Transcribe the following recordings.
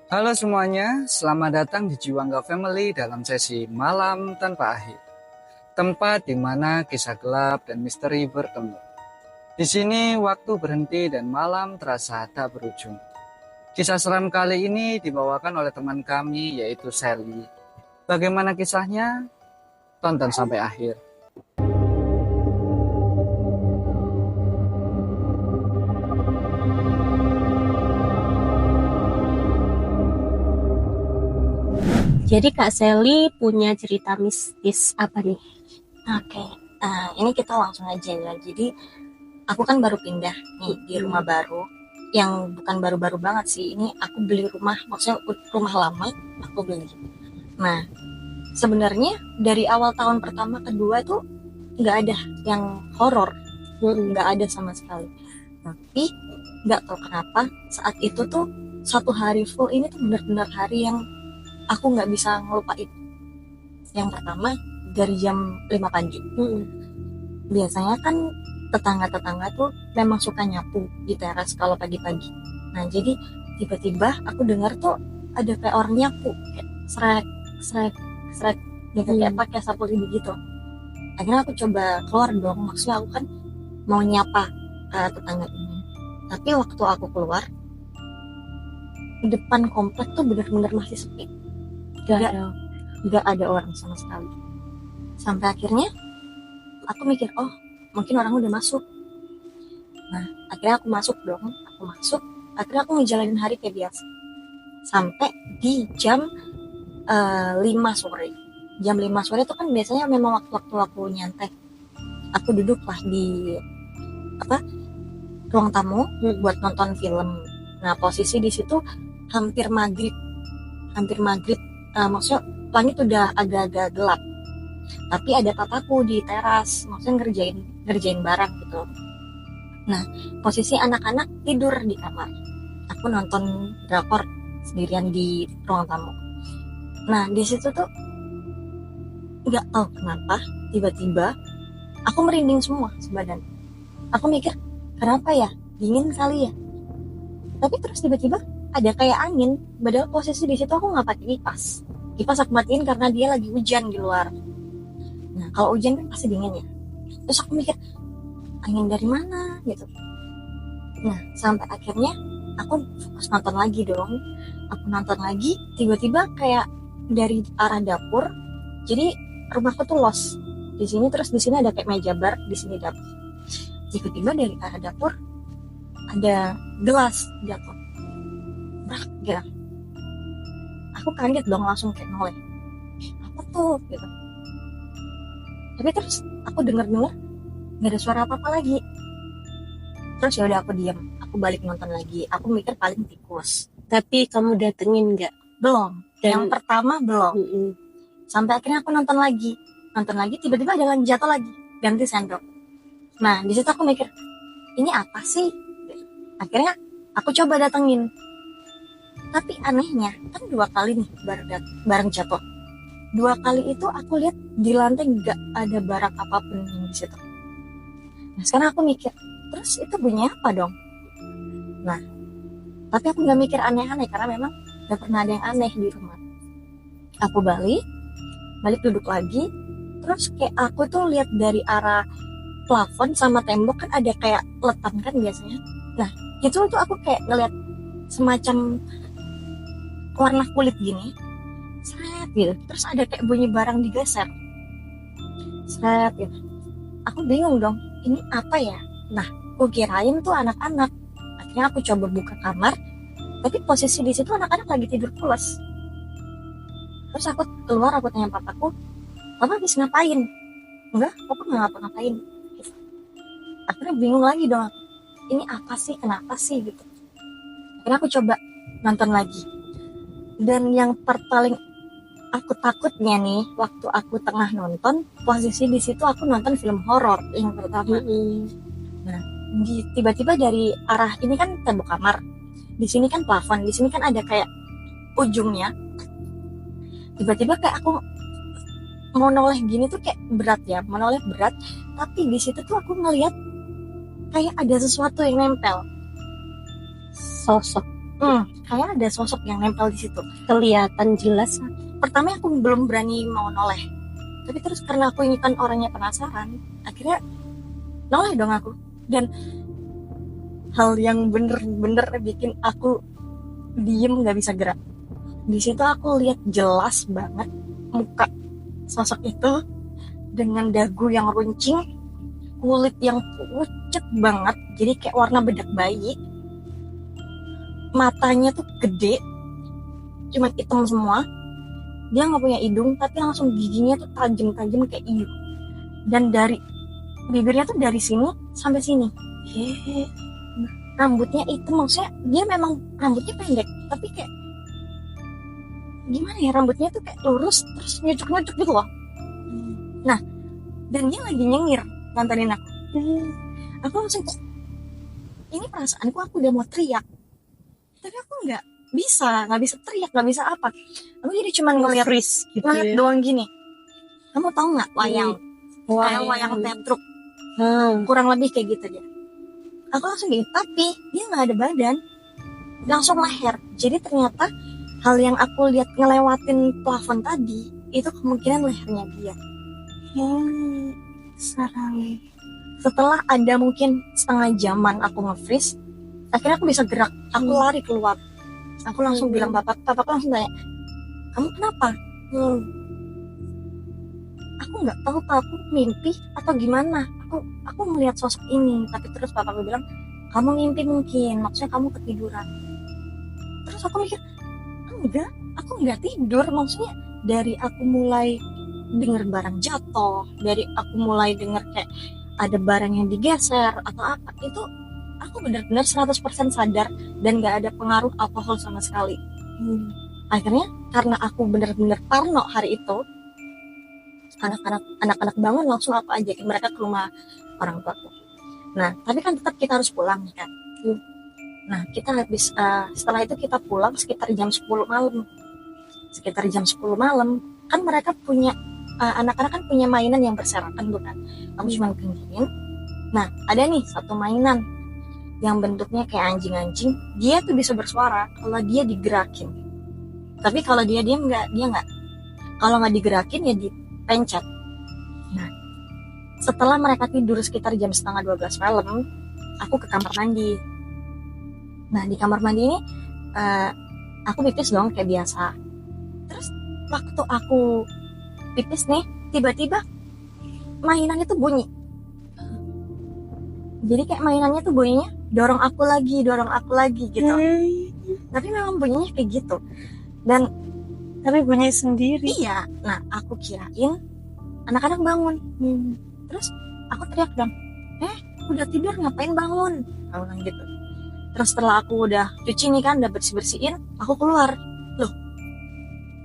Halo semuanya, selamat datang di Jiwangga Family dalam sesi Malam Tanpa Akhir. Tempat di mana kisah gelap dan misteri bertemu. Di sini waktu berhenti dan malam terasa tak berujung. Kisah seram kali ini dibawakan oleh teman kami yaitu Sally. Bagaimana kisahnya? Tonton sampai akhir. Jadi Kak Sally punya cerita mistis apa nih? Oke, ini kita langsung aja ya. Jadi aku kan baru pindah nih di rumah baru, yang bukan baru-baru banget sih. Ini aku beli rumah, maksudnya rumah lama aku beli. Nah, sebenarnya dari awal tahun pertama kedua tuh nggak ada yang horor, nggak ada sama sekali. Tapi nggak tahu kenapa saat itu tuh satu hari full ini tuh benar-benar hari yang aku nggak bisa ngelupain. Yang pertama dari jam 5 pagi. Biasanya kan tetangga-tetangga tuh memang suka nyapu di teras kalau pagi-pagi. Nah, jadi tiba-tiba aku dengar tuh ada kayak orang nyapu, kayak srek, srek, srek, gitu kayak pakai sapu lidi gitu. Akhirnya aku coba keluar dong, maksudnya aku kan mau nyapa tetangga ini. Tapi waktu aku keluar, depan komplek tuh benar-benar masih sepi. Gak ada orang sama sekali. Sampai akhirnya aku mikir, oh mungkin orang udah masuk. Nah, akhirnya aku masuk dong. Akhirnya aku ngejalanin hari kayak biasa. Sampai di jam 5 sore. Jam 5 sore itu kan biasanya memang waktu-waktu aku nyantai. Aku duduk lah di ruang tamu buat nonton film. Nah, posisi di situ hampir maghrib. Maksudnya langit udah agak-agak gelap. Tapi ada papaku di teras, maksudnya ngerjain barang gitu. Nah, posisi anak-anak tidur di kamar. Aku nonton drakor sendirian di ruang tamu. Nah, di situ tuh nggak tahu kenapa tiba-tiba aku merinding semua sebadan. Aku mikir, kenapa ya? Dingin kali ya. Tapi terus tiba-tiba ada kayak angin. Padahal posisi di situ aku nggak pakai kipas. Kipas aku matiin karena dia lagi hujan di luar. Nah, kalau hujan kan pasti dingin ya. Terus aku mikir, angin dari mana gitu. Nah, sampai akhirnya aku fokus nonton lagi dong. Aku nonton lagi, tiba-tiba kayak dari arah dapur. Jadi rumahku tuh los. Di sini terus di sini ada kayak meja bar, di sini dapur. Tiba-tiba dari arah dapur ada gelas jatuh. Brak, gitu. Aku kaget dong, langsung kayak noleh. Apa tuh gitu. Tapi terus aku dengar nggak ada suara apa-apa lagi. Terus ya udah aku diam, aku balik nonton lagi. Aku mikir paling tikus. Tapi kamu datengin nggak? Belum. Yang pertama belum. Sampai akhirnya aku nonton lagi tiba-tiba ada yang jatuh lagi, ganti sendok. Nah, di situ aku mikir, ini apa sih? Akhirnya aku coba datengin. Tapi anehnya kan 2 kali nih bareng jatuh. 2 kali itu aku lihat di lantai nggak ada barang apapun di situ. Nah, sekarang aku mikir, terus itu bunyi apa dong? Nah, tapi aku nggak mikir aneh-aneh karena memang nggak pernah ada yang aneh di rumah. Aku balik duduk lagi, terus kayak aku tuh lihat dari arah plafon sama tembok kan ada kayak letan kan biasanya. Nah, itu tuh aku kayak ngeliat semacam warna kulit gini, seret gitu. Terus ada kayak bunyi barang digeser, seret gitu. Aku bingung dong, ini apa ya? Nah, aku kirain tuh anak-anak. Akhirnya aku coba buka kamar, tapi posisi di situ anak-anak lagi tidur pulas. Terus aku keluar, aku tanya papaku, papa habis ngapain? Enggak, papa nggak ngapa-ngapain. Gitu. Akhirnya bingung lagi dong, ini apa sih, kenapa sih gitu. Akhirnya aku coba nonton lagi. Dan yang paling aku takutnya nih, waktu aku tengah nonton, posisi di situ aku nonton film horor yang pertama. Nah, tiba-tiba dari arah ini kan tembok kamar, di sini kan plafon, di sini kan ada kayak ujungnya. Tiba-tiba kayak aku mau noleh gini tuh kayak berat ya, menoleh berat. Tapi di situ tuh aku ngelihat kayak ada sesuatu yang nempel. Sosok Kayak ada sosok yang nempel di situ. Kelihatan jelas. Pertama aku belum berani mau noleh, tapi terus karena aku ini kan orangnya penasaran, akhirnya noleh dong aku. Dan hal yang bener-bener bikin aku diem nggak bisa gerak, di situ aku lihat jelas banget muka sosok itu dengan dagu yang runcing, kulit yang pucat banget, jadi kayak warna bedak bayi, matanya tuh gede, cuma hitam semua. Dia nggak punya hidung, tapi langsung giginya tuh tajam-tajam kayak iu. Dan dari bibirnya tuh dari sini sampai sini. Rambutnya hitam, maksudnya dia memang rambutnya pendek, tapi kayak gimana ya, rambutnya tuh kayak lurus terus nyucuk-nyucuk gitu loh. Nah, dan dia lagi nyengir nontonin aku. Aku langsung kayak, ini perasaanku aku udah mau teriak, tapi aku nggak bisa teriak, nggak bisa apa. Aku jadi cuman ngeliat Gitu ngeliat ya. doang gini. Kamu tahu nggak wayang? Kayak wayang Petruk, kurang lebih kayak gitu dia. Aku langsung gitu, tapi dia nggak ada badan, langsung leher. Jadi ternyata hal yang aku lihat ngelewatin plafon tadi itu kemungkinan lehernya dia. Sarang. Setelah ada mungkin setengah jaman aku nge-freeze, akhirnya aku bisa gerak. Aku lari keluar. Aku langsung bilang papaku langsung tanya, kamu kenapa? Aku nggak tahu Pak, aku mimpi atau gimana. Aku melihat sosok ini, tapi terus papaku bilang, kamu mimpi mungkin, maksudnya kamu ketiduran. Terus aku mikir, enggak, aku nggak tidur. Maksudnya dari aku mulai denger barang jatuh, dari aku mulai denger kayak ada barang yang digeser atau apa, itu aku benar-benar 100% sadar dan gak ada pengaruh alkohol sama sekali. Akhirnya karena aku benar-benar parno hari itu, anak-anak bangun langsung aku ajakin mereka ke rumah orang tuaku. Nah, tapi kan tetap kita harus pulang kan. Nah, kita habis setelah itu kita pulang sekitar jam 10 malam. Sekitar jam 10 malam, kan mereka punya anak-anak kan punya mainan yang berserakan bukan? Kamu cuma pinggangin. Nah, ada nih satu mainan yang bentuknya kayak anjing-anjing. Dia tuh bisa bersuara kalau dia digerakin. Tapi kalau dia diam dia nggak. Kalau nggak digerakin ya dipencet. Nah, setelah mereka tidur sekitar jam setengah 12 malam, aku ke kamar mandi. Nah, di kamar mandi ini aku pipis dong kayak biasa. Terus waktu aku pipis nih, tiba-tiba mainannya tuh bunyi. Jadi kayak mainannya tuh bunyinya dorong aku lagi gitu. Tapi memang bunyinya kayak gitu. Dan Tapi bunyi sendiri. iya, nah aku kirain anak-anak bangun. Terus aku teriak dong, udah tidur ngapain bangun? Aku bilang gitu. Terus setelah aku udah cuci nih kan, udah bersih-bersihin, aku keluar. Loh,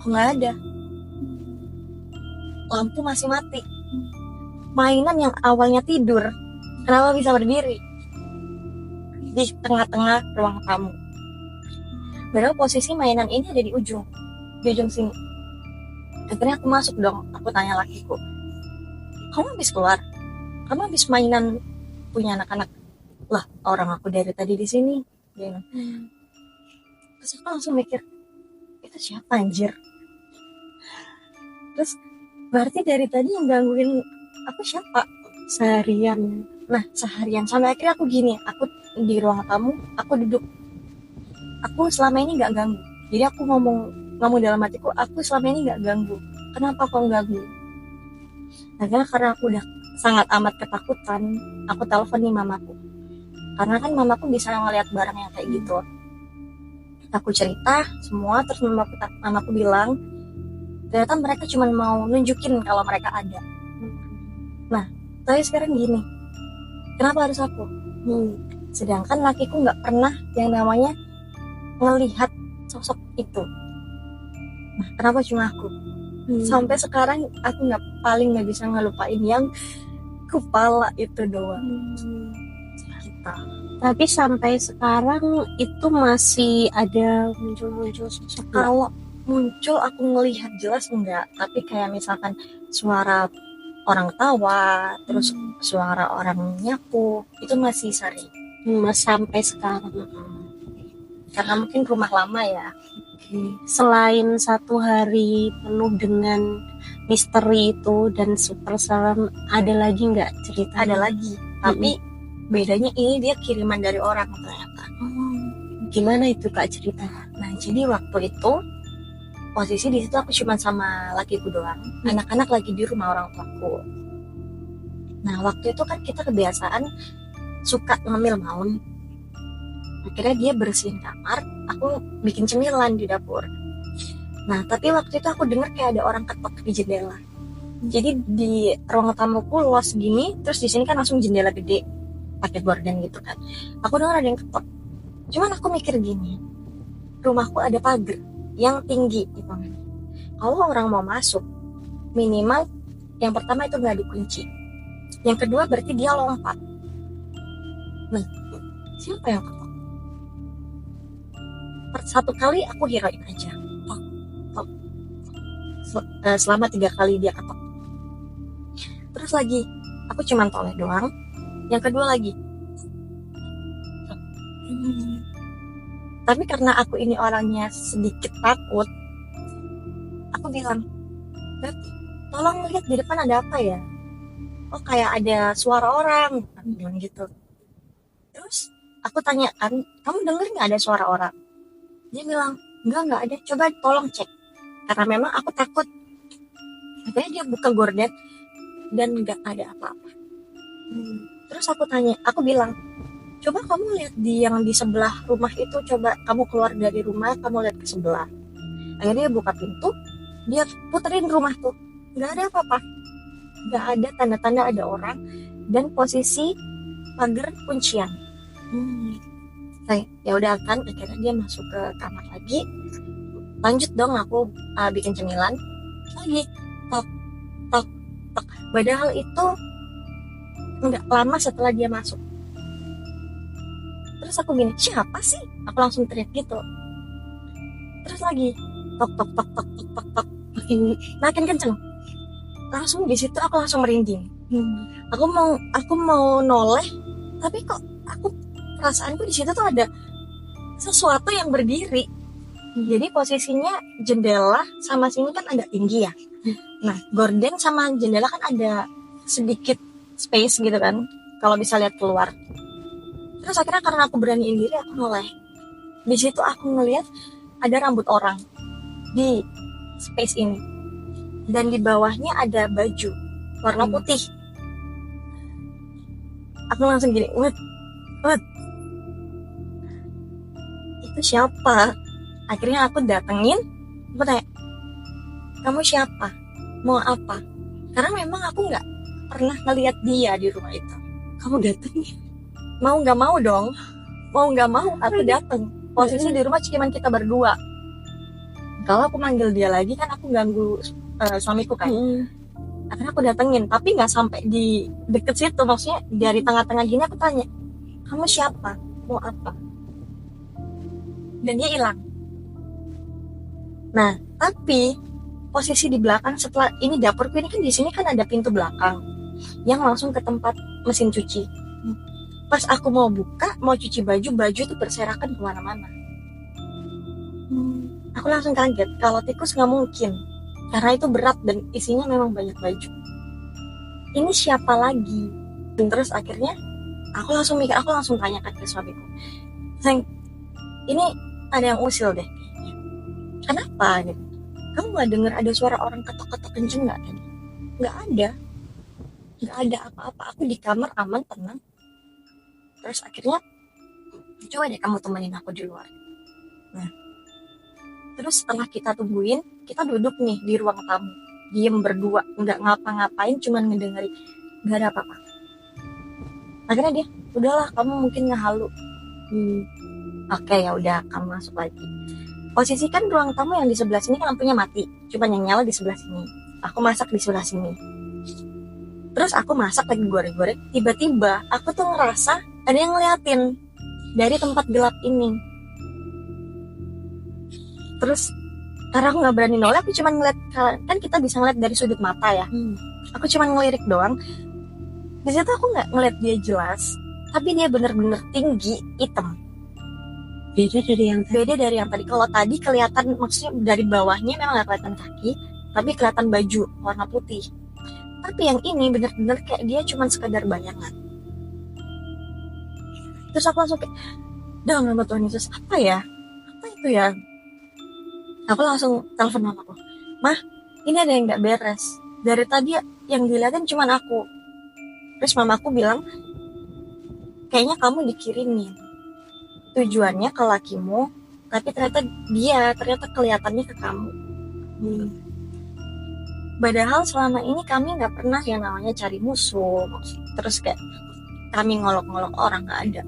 kok nggak ada? Lampu masih mati. Mainan yang awalnya tidur, kenapa bisa berdiri di tengah-tengah ruang tamu? Padahal posisi mainan ini ada di ujung sini. Akhirnya aku masuk dong, aku tanya lakiku, kamu habis keluar? Kamu habis mainan punya anak-anak? Lah, orang aku dari tadi di sini. Dia bilang. Terus aku langsung mikir, itu siapa anjir? Terus berarti dari tadi yang gangguin aku siapa? Seharian. Nah, seharian sampai akhirnya aku gini, aku di ruang tamu, aku duduk. Aku selama ini nggak ganggu. Jadi aku ngomong dalam hatiku, aku selama ini nggak ganggu. Kenapa kok ganggu? Akhirnya karena aku udah sangat amat ketakutan, aku telepon nih mamaku. Karena kan mamaku bisa ngeliat barang yang kayak gitu. Aku cerita semua, terus mamaku bilang, ternyata mereka cuma mau nunjukin kalau mereka ada. Nah, tapi sekarang gini, kenapa harus aku? Sedangkan lakiku nggak pernah yang namanya ngelihat sosok itu. Nah, kenapa cuma aku? Sampai sekarang aku paling nggak bisa ngelupain yang kepala itu doang. Kita. Tapi sampai sekarang itu masih ada muncul-muncul sosok. Kalau muncul aku ngelihat jelas enggak, tapi kayak misalkan suara orang tawa, terus suara orang nyapu, itu masih sering. Sampai sekarang. karena mungkin rumah lama ya. Selain 1 hari penuh dengan misteri itu dan super serem, ada lagi nggak cerita? Ada lagi, tapi bedanya ini dia kiriman dari orang ternyata. Gimana itu Kak ceritanya? Nah, jadi waktu itu posisi di situ aku cuma sama lakiku doang. Anak-anak lagi di rumah orang tuaku. Nah, waktu itu kan kita kebiasaan suka ngemil malam. Akhirnya dia bersihin kamar, aku bikin cemilan di dapur. Nah, tapi waktu itu aku dengar kayak ada orang ketok di jendela. Jadi di ruang tamuku luas gini, terus di sini kan langsung jendela gede pakai gorden gitu kan. Aku dengar ada yang ketok. Cuman aku mikir gini, rumahku ada pagar yang tinggi gitu. Kalau orang mau masuk, minimal yang pertama itu nggak dikunci. Yang kedua berarti dia lompat. Nah, siapa yang ketok? Satu kali aku hirauin aja. Tok, tok. Selama 3 kali dia ketok. Terus lagi, aku cuman toleh doang. Yang kedua lagi. Tapi karena aku ini orangnya sedikit takut, aku bilang, "Beb, tolong lihat di depan ada apa ya? Oh, kayak ada suara orang." Aku bilang gitu. Terus aku tanya kan, "Kamu denger nggak ada suara orang?" Dia bilang, nggak ada, coba tolong cek. Karena memang aku takut. Akhirnya dia buka gorden dan nggak ada apa-apa. Terus aku bilang, coba kamu lihat yang di sebelah rumah itu, coba kamu keluar dari rumah, kamu lihat ke sebelah. Akhirnya dia buka pintu, dia puterin rumah tuh, nggak ada apa-apa, nggak ada tanda-tanda ada orang, dan posisi pagar kuncian. Ya udah kan, akhirnya dia masuk ke kamar lagi. Lanjut dong aku bikin cemilan lagi, tok tok tok. Padahal itu nggak lama setelah dia masuk. Terus aku gini, siapa sih? Aku langsung teriak gitu. Terus lagi tok tok tok tok tok tok tok, makin kenceng. Langsung di situ aku langsung merinding. Aku mau noleh, tapi kok perasaanku di situ tuh ada sesuatu yang berdiri. Jadi posisinya jendela sama sini kan agak tinggi ya. Nah, gorden sama jendela kan ada sedikit space gitu kan, kalau bisa lihat keluar. Terus akhirnya karena aku beraniin diri, aku noleh. Di situ aku ngeliat ada rambut orang di space ini, dan di bawahnya ada baju warna putih. Aku langsung gini, what? Itu siapa? Akhirnya aku datengin, aku tanya, kamu siapa? Mau apa? Karena memang aku nggak pernah ngeliat dia di rumah itu. Kamu datengin? Mau nggak mau dong, mau nggak mau aku dateng. Posisi di rumah cuma kita berdua. Kalau aku manggil dia lagi kan aku ganggu suamiku kan. Akhirnya aku datengin, tapi nggak sampai di deket situ, maksudnya dari tengah-tengah gini aku tanya, kamu siapa? Mau apa? Dan dia hilang. Nah, tapi posisi di belakang setelah ini dapurku ini kan di sini kan ada pintu belakang yang langsung ke tempat mesin cuci. Pas aku mau buka, mau cuci baju itu berserakan kemana-mana. Aku langsung kaget, kalau tikus nggak mungkin, karena itu berat dan isinya memang banyak baju. Ini siapa lagi? Dan terus akhirnya aku langsung tanyakan ke suamiku, sayang, ini ada yang usil deh. Kenapa? Gitu. Kamu nggak dengar ada suara orang ketok-ketok kenceng nggak? Nggak ada apa-apa. Aku di kamar aman, tenang. Terus akhirnya, coba deh kamu temenin aku di luar. Nah, terus setelah kita tungguin, kita duduk nih di ruang tamu, diem berdua, nggak ngapa-ngapain, cuman ngedengerin, nggak ada apa-apa. Akhirnya dia, udahlah kamu mungkin ngehalu. Oke, ya udah, kamu masuk lagi. Posisi kan ruang tamu yang di sebelah sini kan lampunya mati, cuma yang nyala di sebelah sini. Aku masak di sebelah sini. Terus aku masak lagi goreng-goreng, tiba-tiba aku tuh ngerasa ada yang ngeliatin dari tempat gelap ini. Terus karena aku nggak berani noleh, aku cuma ngeliat, kan kita bisa ngeliat dari sudut mata ya. Aku cuma ngelirik doang. Di situ aku nggak ngeliat dia jelas, tapi dia bener-bener tinggi, hitam. Beda dari yang tadi. Beda dari yang tadi. Kalau tadi kelihatan, maksudnya dari bawahnya memang nggak kelihatan kaki, tapi kelihatan baju warna putih. Tapi yang ini bener-bener kayak dia cuma sekedar bayangan. Terus aku langsung kayak, dalam nama Tuhan Yesus, apa ya? Apa itu ya? Aku langsung telepon mamaku, Mah, ini ada yang nggak beres. Dari tadi yang dilihatin cuma aku. Terus mamaku bilang, kayaknya kamu dikirimin. Tujuannya ke lakimu, tapi ternyata kelihatannya ke kamu. Padahal selama ini kami nggak pernah yang namanya cari musuh, terus kayak kami ngolok-ngolok orang, nggak ada.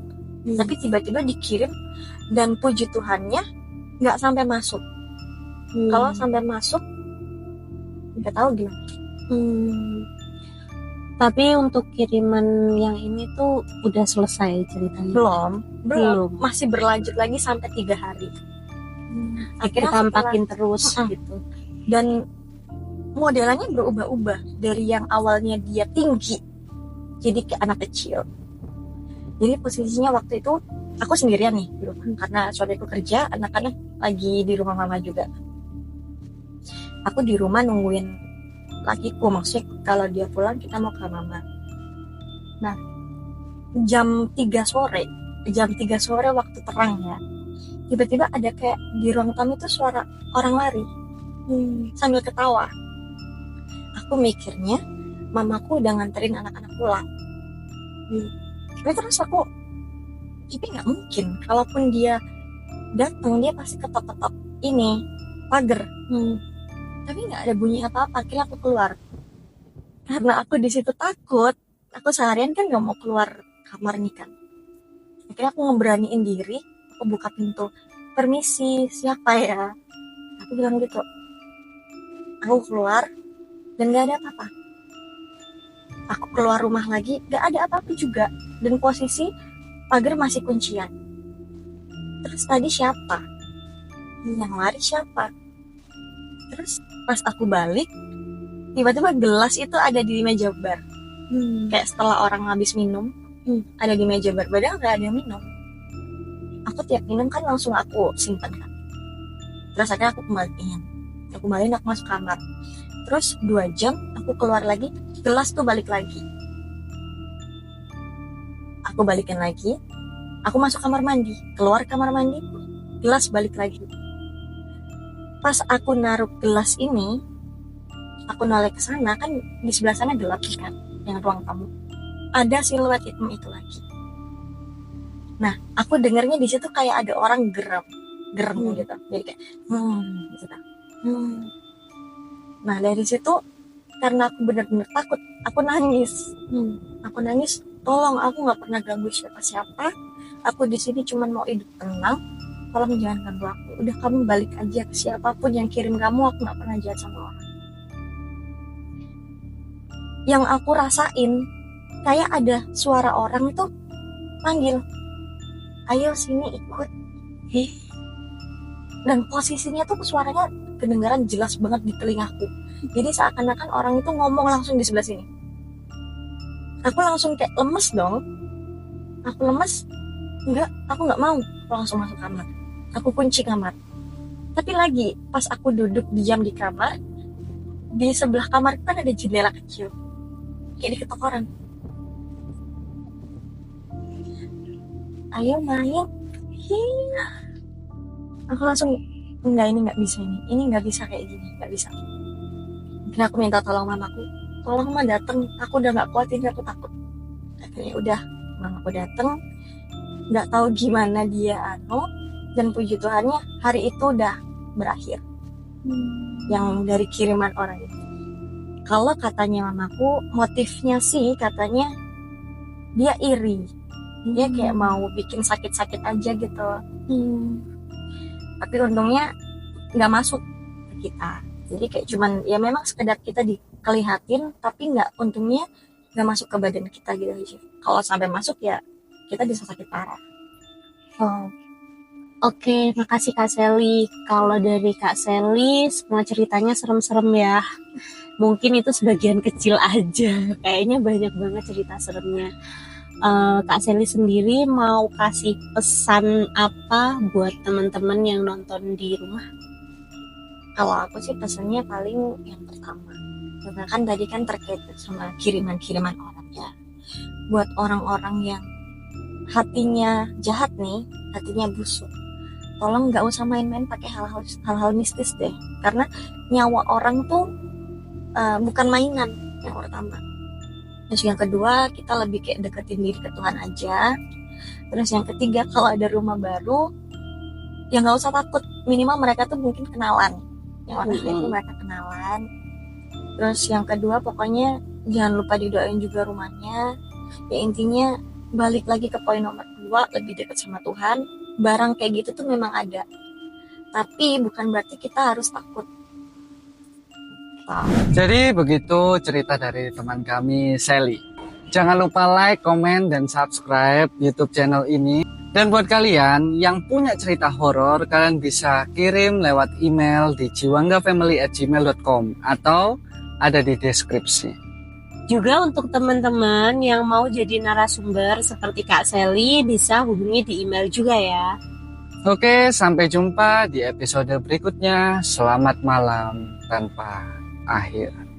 Tapi tiba-tiba dikirim, dan puji Tuhannya nggak sampai masuk. Kalau sampai masuk, nggak tahu gimana. Tapi untuk kiriman yang ini tuh udah selesai ceritanya? Belum. Masih berlanjut lagi sampai 3 hari. Akhirnya tampakin terus gitu. Dan modelannya berubah-ubah dari yang awalnya dia tinggi jadi ke anak kecil. Jadi posisinya waktu itu aku sendirian nih di rumah karena suamiku kerja, anak-anak lagi di rumah mama juga. Aku di rumah nungguin lakiku, maksudnya kalau dia pulang kita mau ke mama. Nah, jam 3 sore waktu terang ya, tiba-tiba ada kayak di ruang tamu itu suara orang lari sambil ketawa. Aku mikirnya mamaku udah nganterin anak-anak pulang. Tapi terus tapi nggak mungkin, kalaupun dia datang dia pasti ketok-ketok ini pagar. Tapi nggak ada bunyi apa-apa. Akhirnya aku keluar karena aku di situ takut. Aku seharian kan nggak mau keluar kamar nih kan. Akhirnya aku ngeberaniin diri, aku buka pintu, permisi, siapa ya, aku bilang gitu. Aku keluar dan nggak ada apa-apa. Aku keluar rumah lagi, nggak ada apa-apa juga, dan posisi pagar masih kuncian. Terus tadi siapa yang lari, siapa? Terus pas aku balik, tiba-tiba gelas itu ada di meja bar. Kayak setelah orang habis minum, ada di meja bar. Padahal nggak ada yang minum. Aku tiap minum kan langsung aku simpan kan. Terus akhirnya aku kembaliin, aku masuk kamar. Terus 2 jam aku keluar lagi, gelas tuh balik lagi. Aku balikin lagi, aku masuk kamar mandi, keluar kamar mandi, gelas balik lagi. Pas aku naruh gelas ini, aku noleh ke sana, kan di sebelah sana gelap kan, yang ruang tamu. Ada siluet hitam itu lagi. Nah, aku dengarnya di situ kayak ada orang gerem gitu. Jadi kayak gitu. Nah, dari situ karena aku benar-benar takut, aku nangis. Tolong, aku nggak pernah ganggu siapa-siapa. Aku di sini cuma mau hidup tenang. Tolong jangan ganggu aku. Udah, kamu balik aja ke siapapun yang kirim kamu. Aku nggak pernah jahat sama orang. Yang aku rasain kayak ada suara orang tuh panggil, ayo sini ikut. Dan posisinya tuh suaranya kedengaran jelas banget di telingaku. Jadi seakan-akan orang itu ngomong langsung di sebelah sini. Aku langsung kayak lemes dong. Aku lemes. Enggak, aku nggak mau. Aku langsung masuk kamar. Aku kunci kamar. Tapi lagi pas aku duduk diam di kamar, di sebelah kamar kan ada jendela kecil, kayak diketok orang. Ayo main. Aku langsung enggak, ini nggak bisa, ini nggak bisa kayak gini, nggak bisa. Akhirnya aku minta tolong mamaku, tolong mama datang, aku udah nggak kuat ini, aku takut. Akhirnya udah, mamaku datang, nggak tahu gimana dia dan puji Tuhannya hari itu udah berakhir. Yang dari kiriman orang itu. Kalau katanya mamaku, motifnya sih katanya dia iri, dia kayak mau bikin sakit-sakit aja gitu. Tapi untungnya nggak masuk ke kita. Jadi kayak cuman ya memang sekedar kita dikelihatin, tapi untungnya nggak masuk ke badan kita gitu aja. Kalau sampai masuk ya kita bisa sakit parah. Oke, makasih Kak Sally. Kalau dari Kak Sally, semua ceritanya serem-serem ya. Mungkin itu sebagian kecil aja. Kayaknya banyak banget cerita seremnya. Kak Sally sendiri mau kasih pesan apa buat teman-teman yang nonton di rumah? Kalau aku sih pesannya paling yang pertama, karena kan tadi kan terkait sama kiriman-kiriman orang ya. Buat orang-orang yang hatinya jahat nih, hatinya busuk, tolong nggak usah main-main pakai hal-hal mistis deh, karena nyawa orang tuh bukan mainan, yang pertama. Terus yang kedua, kita lebih kayak deketin diri ke Tuhan aja. Terus yang ketiga, kalau ada rumah baru, ya nggak usah takut, minimal mereka tuh mungkin kenalan, yang orangnya itu mereka kenalan. Terus yang kedua, pokoknya jangan lupa didoain juga rumahnya. Ya intinya balik lagi ke poin nomor 2, lebih dekat sama Tuhan. Barang kayak gitu tuh memang ada, tapi bukan berarti kita harus takut. Jadi begitu cerita dari teman kami Sally. Jangan lupa like, komen, dan subscribe YouTube channel ini. Dan buat kalian yang punya cerita horor, kalian bisa kirim lewat email di jiwanggafamily@gmail.com atau ada di deskripsi. Juga untuk teman-teman yang mau jadi narasumber seperti Kak Sally, bisa hubungi di email juga ya. Oke, sampai jumpa di episode berikutnya. Selamat malam tanpa akhir.